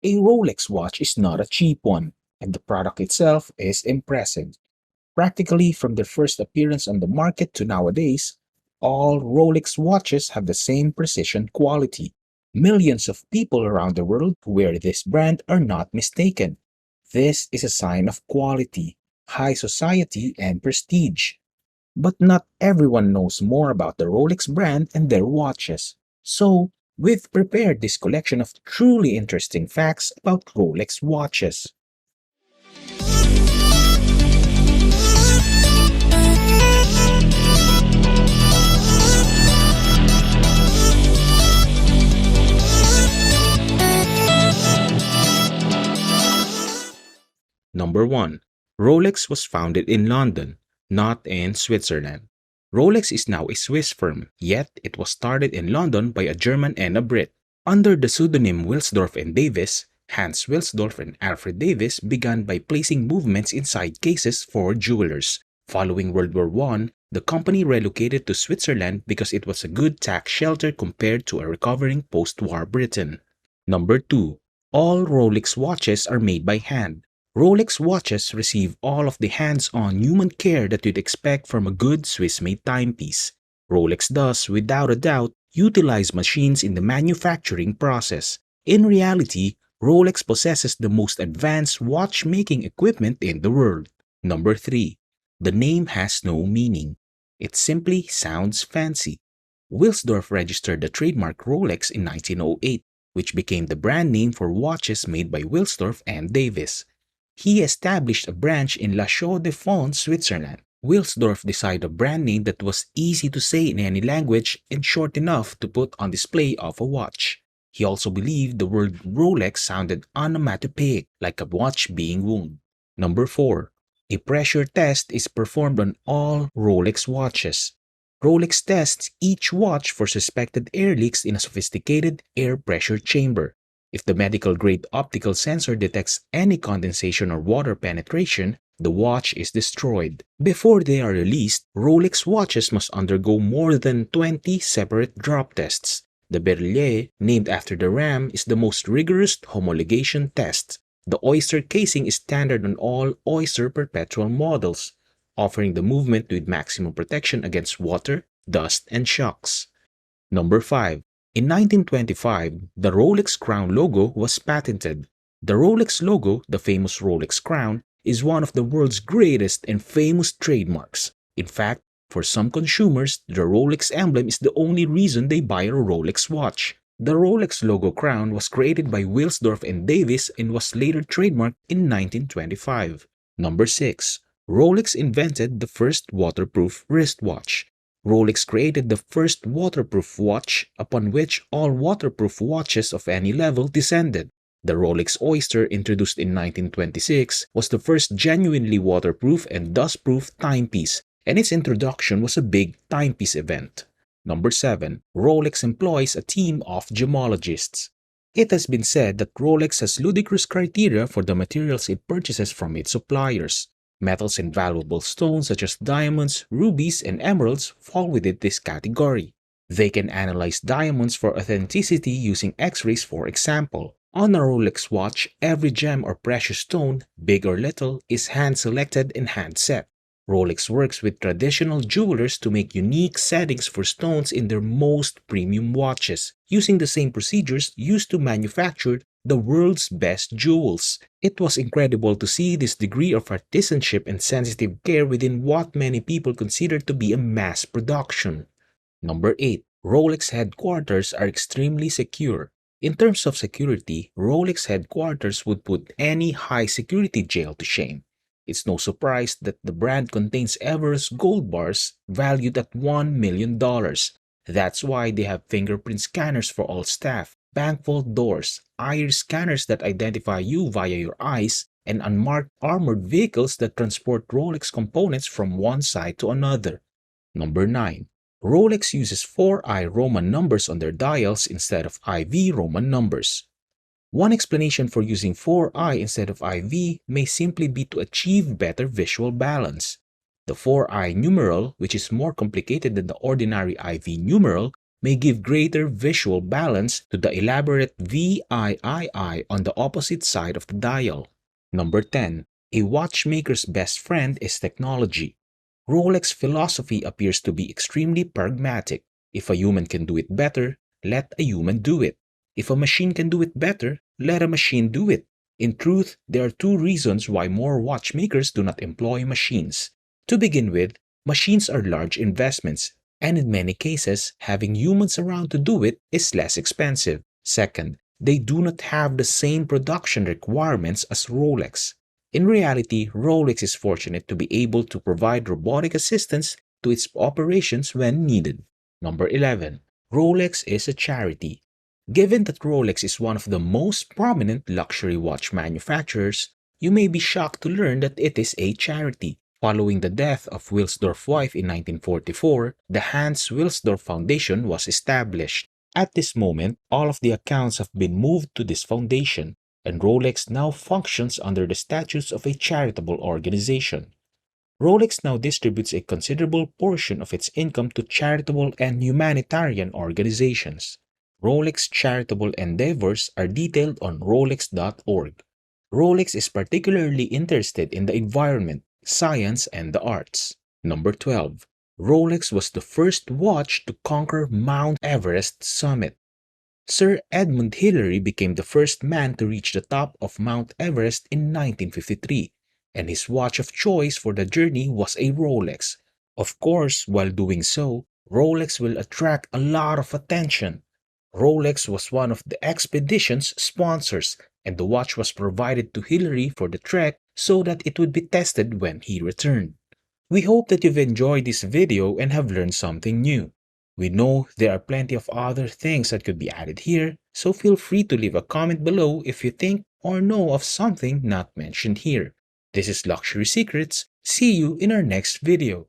A Rolex watch is not a cheap one, and the product itself is impressive. Practically from their first appearance on the market to nowadays, all Rolex watches have the same precision quality. Millions of people around the world who wear this brand are not mistaken. This is a sign of quality, high society, and prestige. But not everyone knows more about the Rolex brand and their watches. So, we've prepared this collection of truly interesting facts about Rolex watches. Number 1. Rolex was founded in London, not in Switzerland. Rolex is now a Swiss firm, yet it was started in London by a German and a Brit. Under the pseudonym Wilsdorf and Davis, Hans Wilsdorf and Alfred Davis began by placing movements inside cases for jewelers. Following World War I, the company relocated to Switzerland because it was a good tax shelter compared to a recovering post-war Britain. Number 2. All Rolex watches are made by hand. Rolex watches receive all of the hands-on human care that you'd expect from a good Swiss-made timepiece. Rolex does, without a doubt, utilize machines in the manufacturing process. In reality, Rolex possesses the most advanced watchmaking equipment in the world. Number 3. The name has no meaning. It simply sounds fancy. Wilsdorf registered the trademark Rolex in 1908, which became the brand name for watches made by Wilsdorf and Davis. He established a branch in La Chaux-de-Fonds, Switzerland. Wilsdorf designed a brand name that was easy to say in any language and short enough to put on display of a watch. He also believed the word Rolex sounded onomatopoeic, like a watch being worn. Number 4. A pressure test is performed on all Rolex watches. Rolex tests each watch for suspected air leaks in a sophisticated air pressure chamber. If the medical-grade optical sensor detects any condensation or water penetration, the watch is destroyed. Before they are released, Rolex watches must undergo more than 20 separate drop tests. The Berlier, named after the ram, is the most rigorous homologation test. The Oyster casing is standard on all Oyster perpetual models, offering the movement with maximum protection against water, dust, and shocks. Number 5. In 1925, the Rolex crown logo was patented. The Rolex logo, the famous Rolex crown, is one of the world's greatest and famous trademarks. In fact, for some consumers, the Rolex emblem is the only reason they buy a Rolex watch. The Rolex logo crown was created by Wilsdorf and Davis and was later trademarked in 1925. Number 6. Rolex invented the first waterproof wristwatch. Rolex created the first waterproof watch upon which all waterproof watches of any level descended. The Rolex Oyster, introduced in 1926, was the first genuinely waterproof and dustproof timepiece, and its introduction was a big timepiece event. Number 7. Rolex employs a team of gemologists. It has been said that Rolex has ludicrous criteria for the materials it purchases from its suppliers. Metals and valuable stones such as diamonds, rubies, and emeralds fall within this category. They can analyze diamonds for authenticity using X-rays, for example. On a Rolex watch, every gem or precious stone, big or little, is hand-selected and hand-set. Rolex works with traditional jewelers to make unique settings for stones in their most premium watches, using the same procedures used to manufacture the world's best jewels. It was incredible to see this degree of artisanship and sensitive care within what many people consider to be a mass production. Number 8. Rolex headquarters are extremely secure. In terms of security, Rolex headquarters would put any high-security jail to shame. It's no surprise that the brand contains Everest gold bars valued at $1 million. That's why they have fingerprint scanners for all staff, bank vault doors, iris scanners that identify you via your eyes, and unmarked armored vehicles that transport Rolex components from one side to another. Number 9. Rolex uses 4i Roman numbers on their dials instead of IV Roman numbers. One explanation for using 4i instead of IV may simply be to achieve better visual balance. The 4i numeral, which is more complicated than the ordinary IV numeral, may give greater visual balance to the elaborate VIII on the opposite side of the dial. Number 10. A watchmaker's best friend is technology. Rolex philosophy appears to be extremely pragmatic. If a human can do it better, let a human do it. If a machine can do it better, let a machine do it. In truth, there are two reasons why more watchmakers do not employ machines. To begin with, machines are large investments, and in many cases, having humans around to do it is less expensive. Second, they do not have the same production requirements as Rolex. In reality, Rolex is fortunate to be able to provide robotic assistance to its operations when needed. Number 11. Rolex is a charity. Given that Rolex is one of the most prominent luxury watch manufacturers, you may be shocked to learn that it is a charity. Following the death of Wilsdorf's wife in 1944, the Hans Wilsdorf Foundation was established. At this moment, all of the accounts have been moved to this foundation, and Rolex now functions under the statutes of a charitable organization. Rolex now distributes a considerable portion of its income to charitable and humanitarian organizations. Rolex charitable endeavors are detailed on rolex.org. Rolex is particularly interested in the environment, science, and the arts. Number 12. Rolex was the first watch to conquer Mount Everest summit. Sir Edmund Hillary became the first man to reach the top of Mount Everest in 1953, and his watch of choice for the journey was a Rolex. Of course, while doing so, Rolex will attract a lot of attention. Rolex was one of the expedition's sponsors, and the watch was provided to Hillary for the trek so that it would be tested when he returned. We hope that you've enjoyed this video and have learned something new. We know there are plenty of other things that could be added here, so feel free to leave a comment below if you think or know of something not mentioned here. This is Luxury Secrets. See you in our next video.